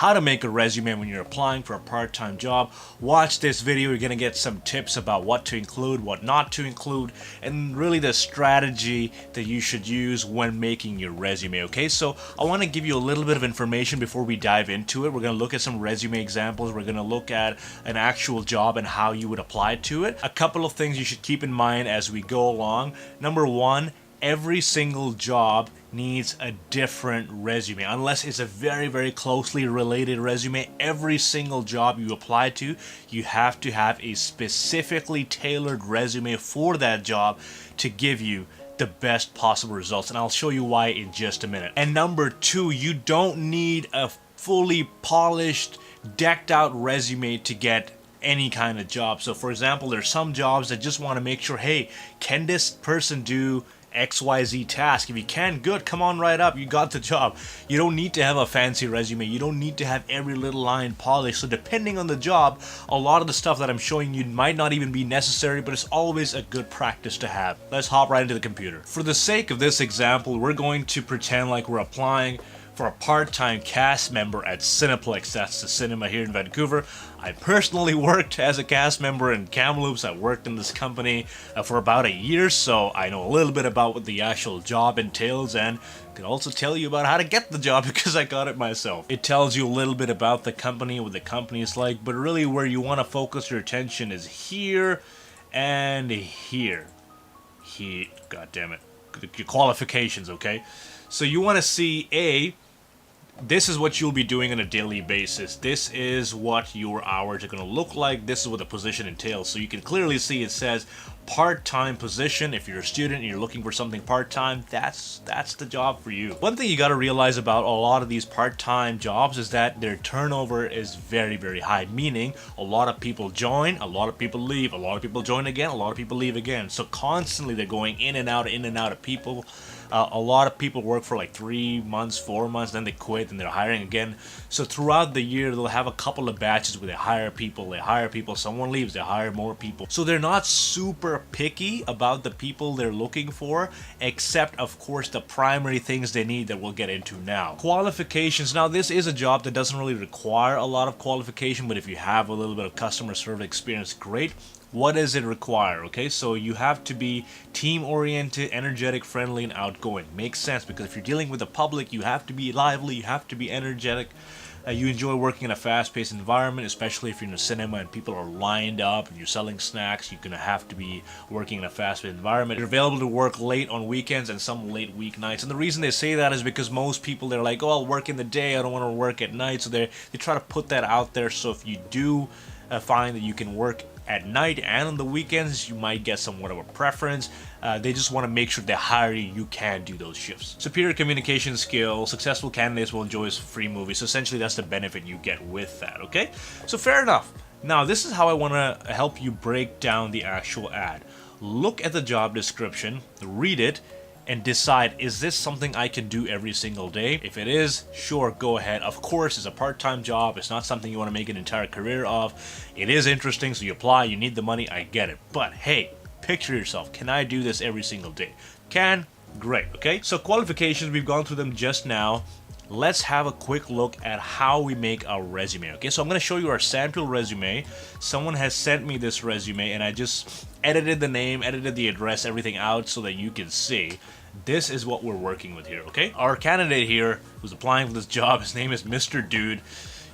how to make a resume when you're applying for a part-time job. Watch this video, you're gonna get some tips about what to include, what not to include, and really the strategy that you should use when making your resume. Okay, so I want to give you a little bit of information before we dive into it. We're gonna look at some resume examples, we're gonna look at an actual job and how you would apply to it. A couple of things you should keep in mind as we go along. Number one, every single job needs a different resume. Unless it's a very closely related resume, every single job you apply to, you have to have a specifically tailored resume for that job to give you the best possible results. And I'll show you why in just a minute. And number two, you don't need a fully polished, decked out resume to get any kind of job. So for example, there's some jobs that just want to make sure, hey, can this person do XYZ task? If you can, good, come on right up, you got the job. You don't need to have a fancy resume, you don't need to have every little line polished. So depending on the job, a lot of the stuff that I'm showing you might not even be necessary, but it's always a good practice to have. Let's hop right into the computer. For the sake of this example, we're going to pretend like we're applying for a part-time cast member at Cineplex. That's the cinema here in Vancouver. I personally worked as a cast member in Kamloops. I worked in this company for about a year, so I know a little bit about what the actual job entails, and can also tell you about how to get the job because I got it myself. It tells you a little bit about the company, what the company is like, but really where you want to focus your attention is here and here. Here, god damn it. Your qualifications, okay? So you want to see this is what you'll be doing on a daily basis. This is what your hours are going to look like. This is what the position entails. So you can clearly see it says part-time position. If you're a student and you're looking for something part-time, that's the job for you. One thing you got to realize about a lot of these part-time jobs is that their turnover is very high, meaning a lot of people join, a lot of people leave, a lot of people join again, a lot of people leave again. So constantly they're going in and out of people. A lot of people work for like 3 months, 4 months, then they quit and they're hiring again. So throughout the year, they'll have a couple of batches where they hire people, someone leaves, they hire more people. So they're not super picky about the people they're looking for, except of course the primary things they need that we'll get into now. Qualifications. Now this is a job that doesn't really require a lot of qualification, but if you have a little bit of customer service experience, great. What does it require? Okay, so you have to be team-oriented, energetic, friendly, and outgoing. Makes sense, because if you're dealing with the public, you have to be lively, you have to be energetic. You enjoy working in a fast-paced environment, especially if you're in a cinema and people are lined up and you're selling snacks. You're gonna have to be working in a fast-paced environment. You're available to work late on weekends and some late weeknights. And the reason they say that is because most people, they're like, oh, I'll work in the day, I don't want to work at night. So they try to put that out there. So if you do find that you can work at night and on the weekends, you might get somewhat of a preference. They just want to make sure they hire you can do those shifts. Superior communication skills, successful candidates will enjoy free movies. So essentially that's the benefit you get with that, okay? So fair enough. Now this is how I want to help you break down the actual ad. Look at the job description, read it, and decide, is this something I can do every single day? If it is, sure, go ahead. Of course, it's a part-time job. It's not something you want to make an entire career of. It is interesting, so you apply, you need the money, I get it. But hey, picture yourself, can I do this every single day? Can? Great, okay? So qualifications, we've gone through them just now. Let's have a quick look at how we make our resume, okay? So I'm going to show you our sample resume. Someone has sent me this resume and I just edited the name, edited the address, everything out so that you can see. This is what we're working with here, okay? Our candidate here who's applying for this job, his name is Mr. Dude.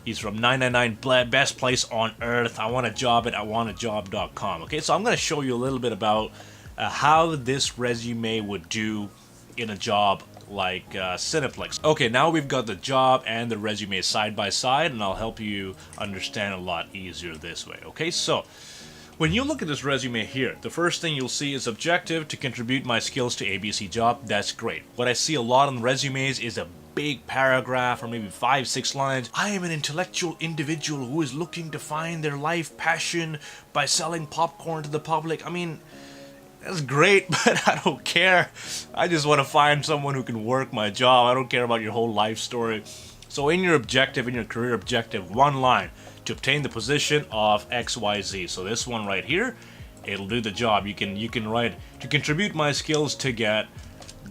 He's from 999 Best Place on Earth. I want a job at iwantajob.com, okay? So I'm going to show you a little bit about how this resume would do in a job like Cineplex. Okay, now we've got the job and the resume side by side, and I'll help you understand a lot easier this way, okay? So when you look at this resume here, the first thing you'll see is objective to contribute my skills to ABC job. That's great. What I see a lot on resumes is a big paragraph or maybe 5-6 lines. I am an intellectual individual who is looking to find their life passion by selling popcorn to the public. I mean, that's great, but I don't care. I just want to find someone who can work my job. I don't care about your whole life story. So in your objective, in your career objective, one line, to obtain the position of XYZ. So this one right here, it'll do the job. You can write, to contribute my skills to get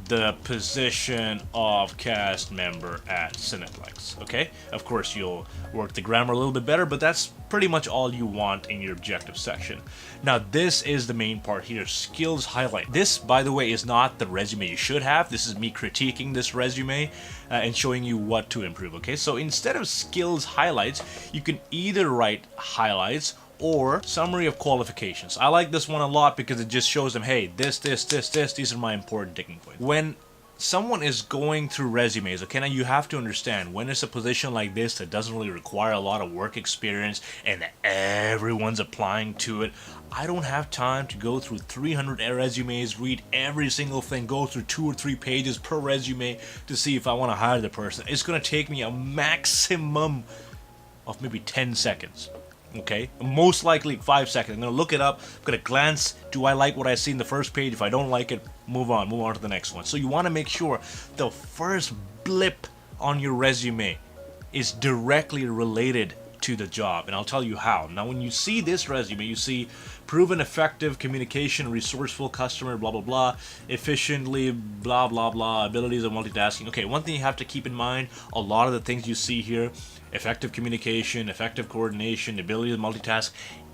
the position of cast member at Cineplex. Okay, of course you'll work the grammar a little bit better, but that's pretty much all you want in your objective section. Now this is the main part here, skills highlight. This, by the way, is not the resume you should have. This is me critiquing this resume and showing you what to improve. Okay, so instead of skills highlights, you can either write highlights or summary of qualifications. I like this one a lot because it just shows them, hey, this, these are my important ticking points. When someone is going through resumes, okay, now you have to understand, when it's a position like this that doesn't really require a lot of work experience and everyone's applying to it, I don't have time to go through 300 resumes, read every single thing, go through 2 or 3 pages per resume to see if I want to hire the person. It's going to take me a maximum of maybe 10 seconds. Okay, most likely 5 seconds. I'm gonna look it up, I'm gonna glance, do I like what I see in the first page? If I don't like it, move on to the next one. So you want to make sure the first blip on your resume is directly related to the job, and I'll tell you how. Now when you see this resume, you see proven effective communication, resourceful customer, blah blah blah, efficiently, blah blah blah, abilities of multitasking. Okay, one thing you have to keep in mind, a lot of the things you see here, effective communication, effective coordination, ability to multitask,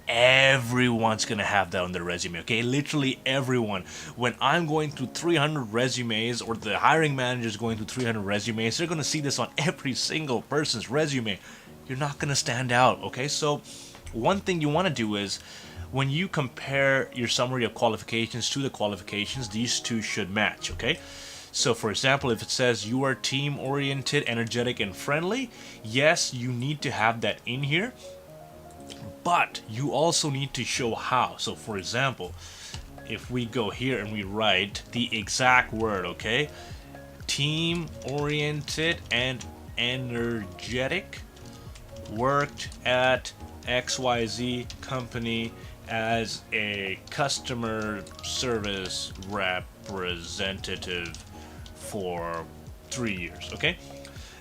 everyone's gonna have that on their resume. Okay, literally everyone. When I'm going through 300 resumes, or the hiring manager is going through 300 resumes, they're gonna see this on every single person's resume. You're not gonna stand out. Okay, so one thing you want to do is, when you compare your summary of qualifications to the qualifications, these two should match. Okay, so for example, if it says you are team oriented, energetic, and friendly, yes, you need to have that in here, but you also need to show how. So for example, if we go here and we write the exact word, okay, team oriented and energetic, worked at XYZ company as a customer service representative for 3 years. Okay,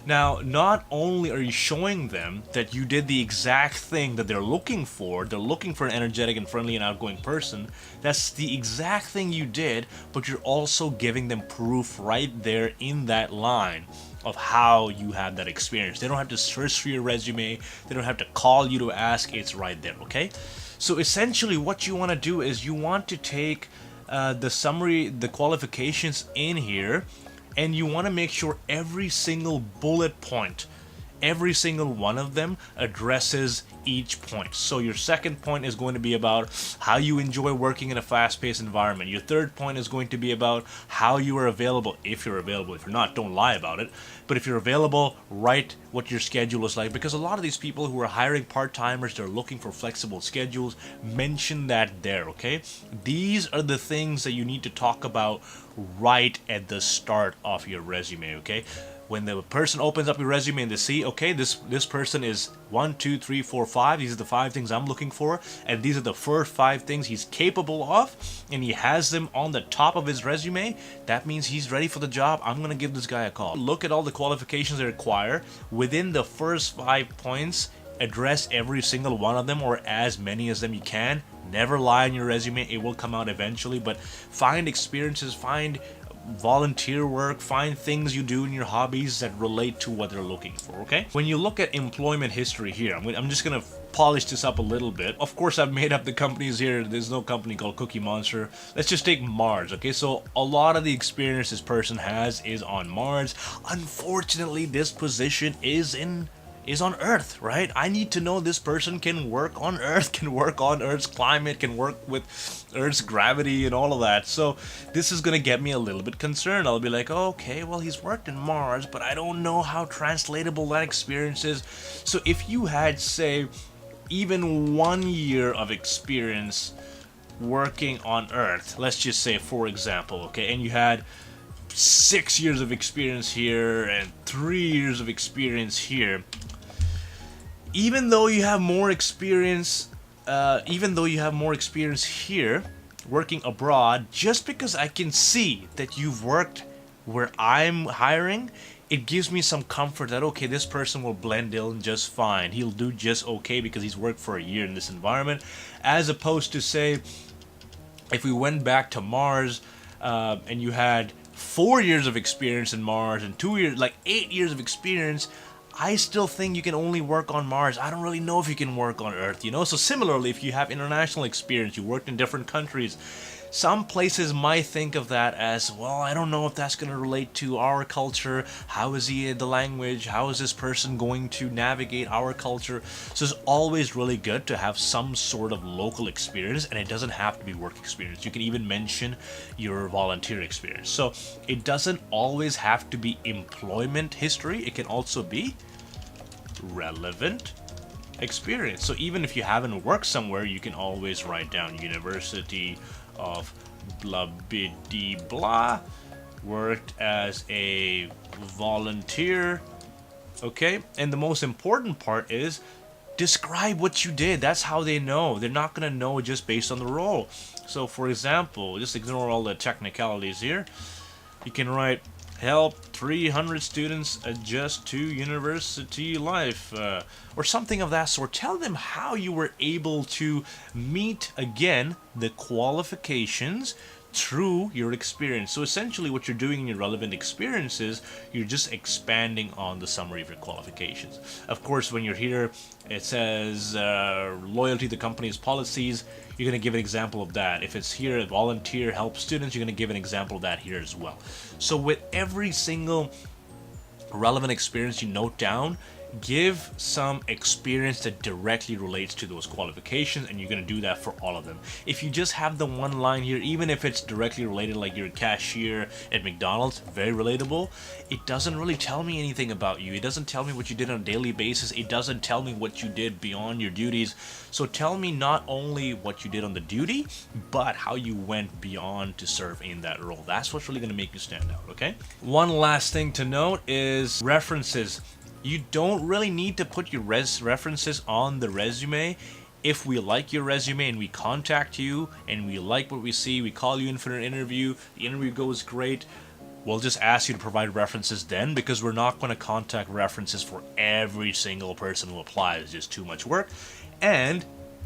now not only are you showing them that you did the exact thing that they're looking for an energetic and friendly and outgoing person, that's the exact thing you did, but you're also giving them proof right there in that line of how you had that experience. They don't have to search for your resume, they don't have to call you to ask, it's right there. Okay, so essentially what you want to do is you want to take the summary, the qualifications in here, and you want to make sure every single bullet point, every single one of them addresses each point. So your second point is going to be about how you enjoy working in a fast-paced environment. Your third point is going to be about how you are available, if you're available. If you're not, don't lie about it. But if you're available, write what your schedule is like, because a lot of these people who are hiring part-timers, they're looking for flexible schedules. Mention that there. Okay, these are the things that you need to talk about right at the start of your resume. Okay, when the person opens up your resume and they see, okay, this person is 1, 2, 3, 4, 5, these are the 5 things I'm looking for, and these are the first 5 things he's capable of, and he has them on the top of his resume, that means he's ready for the job. I'm gonna give this guy a call. Look at all the qualifications they require. Within the first 5 points, address every single one of them, or as many as them you can. Never lie on your resume, it will come out eventually, but find experiences, find volunteer work, find things you do in your hobbies that relate to what they're looking for. Okay, when you look at employment history here, I'm just gonna polish this up a little bit. Of course, I've made up the companies here. There's no company called Cookie Monster. Let's just take Mars. Okay, so a lot of the experience this person has is on Mars. Unfortunately, this position is on Earth, right? I need to know this person can work on Earth, can work on Earth's climate, can work with Earth's gravity and all of that. So this is gonna get me a little bit concerned. I'll be like, okay, well, he's worked in Mars, but I don't know how translatable that experience is. So if you had, say, even 1 year of experience working on Earth, let's just say, for example, okay, and you had 6 years of experience here and 3 years of experience here, even though you have more experience here working abroad, just because I can see that you've worked where I'm hiring, it gives me some comfort that, okay, this person will blend in just fine. He'll do just okay because he's worked for a year in this environment, as opposed to, say, if we went back to Mars and you had 4 years of experience in Mars and 2 years, like 8 years of experience, I still think you can only work on Mars. I don't really know if you can work on Earth, you know? So similarly, if you have international experience, you worked in different countries, some places might think of that as, well, I don't know if that's going to relate to our culture. How is the language? How is this person going to navigate our culture? So it's always really good to have some sort of local experience, and it doesn't have to be work experience. You can even mention your volunteer experience. So it doesn't always have to be employment history. It can also be relevant experience. So even if you haven't worked somewhere, you can always write down University of blah biddy blah, worked as a volunteer. Okay, and the most important part is describe what you did. That's how they know. They're not gonna know just based on the role. So for example, just ignore all the technicalities here. You can write, help 300 students adjust to university life, or something of that sort. Tell them how you were able to meet, again, the qualifications through your experience. So essentially what you're doing in your relevant experiences, you're just expanding on the summary of your qualifications. Of course, when you're here, it says loyalty to the company's policies. You're going to give an example of that. If it's here, volunteer, help students, you're going to give an example of that here as well. So with every single relevant experience you note down, give some experience that directly relates to those qualifications, and you're going to do that for all of them. If you just have the one line here, even if it's directly related, like you're a cashier at McDonald's, very relatable, it doesn't really tell me anything about you. It doesn't tell me what you did on a daily basis. It doesn't tell me what you did beyond your duties. So tell me not only what you did on the duty, but how you went beyond to serve in that role. That's what's really going to make you stand out, okay? One last thing to note is references. You don't really need to put your references on the resume. If we like your resume and we contact you and we like what we see, we call you in for an interview, the interview goes great, we'll just ask you to provide references then, because we're not going to contact references for every single person who applies. It's just too much work, and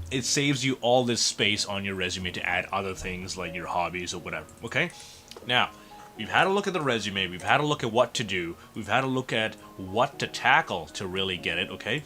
it saves you all this space on your resume to add other things like your hobbies or whatever, okay? Now, we've had a look at the resume, we've had a look at what to do, we've had a look at what to tackle to really get it, okay?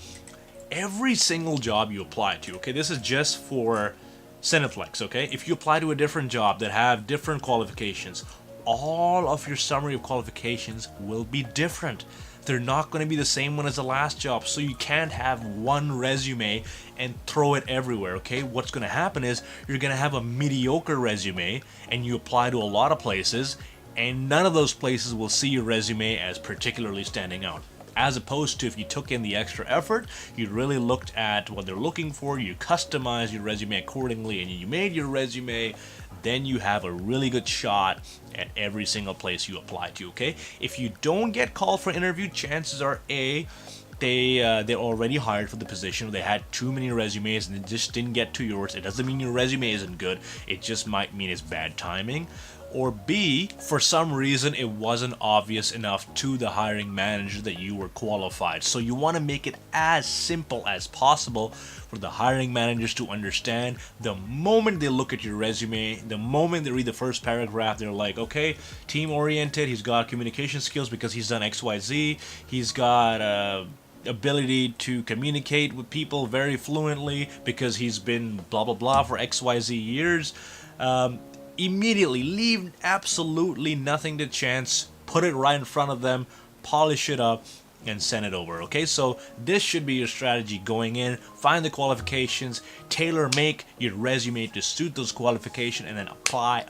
Every single job you apply to, okay, this is just for Cineplex, okay? If you apply to a different job that have different qualifications, all of your summary of qualifications will be different. They're not going to be the same one as the last job, so you can't have one resume and throw it everywhere, okay? What's going to happen is you're going to have a mediocre resume and you apply to a lot of places, and none of those places will see your resume as particularly standing out. As opposed to if you took in the extra effort, you really looked at what they're looking for, you customized your resume accordingly, and you made your resume, then you have a really good shot at every single place you apply to, okay? If you don't get called for interview, chances are they're already hired for the position, or they had too many resumes and it just didn't get to yours. It doesn't mean your resume isn't good, it just might mean it's bad timing. Or B, for some reason it wasn't obvious enough to the hiring manager that you were qualified. So you want to make it as simple as possible for the hiring managers to understand. The moment they look at your resume, the moment they read the first paragraph, they're like, okay, team oriented, he's got communication skills because he's done XYZ, he's got ability to communicate with people very fluently because he's been blah blah blah for XYZ years. Immediately leave absolutely nothing to chance, put it right in front of them, polish it up, and send it over, okay? So this should be your strategy going in. Find the qualifications, tailor make your resume to suit those qualifications, and then apply.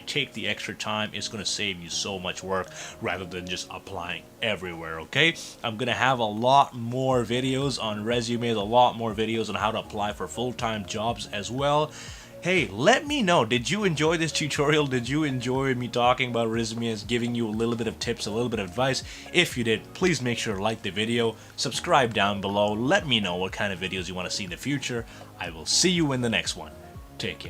Take the extra time. It's going to save you so much work rather than just applying everywhere, okay? I'm going to have a lot more videos on resumes, a lot more videos on how to apply for full-time jobs as well. Hey, let me know, did you enjoy this tutorial? Did you enjoy me talking about resumes, giving you a little bit of tips, a little bit of advice? If you did, please make sure to like the video, subscribe down below, let me know what kind of videos you want to see in the future. I will see you in the next one. Take care.